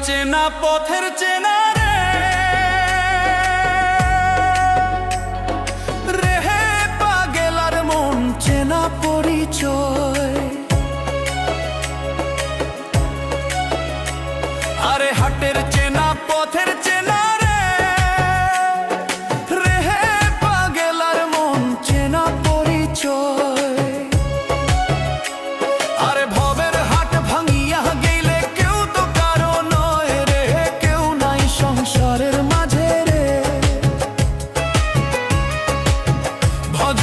চেনা পথের চেনা রে রেহে পাগেলার মন চেনা পরিচয়। আরে হাটের চেনা পথের চেনা রে রেহে পাগেলার মন চেনা পরিচয়। আরে ভবের হাট ভাঙিয়া গেলে কেউ তো কারো নয় রে, কেউ নাই সংসারের মাঝে রে। ভজ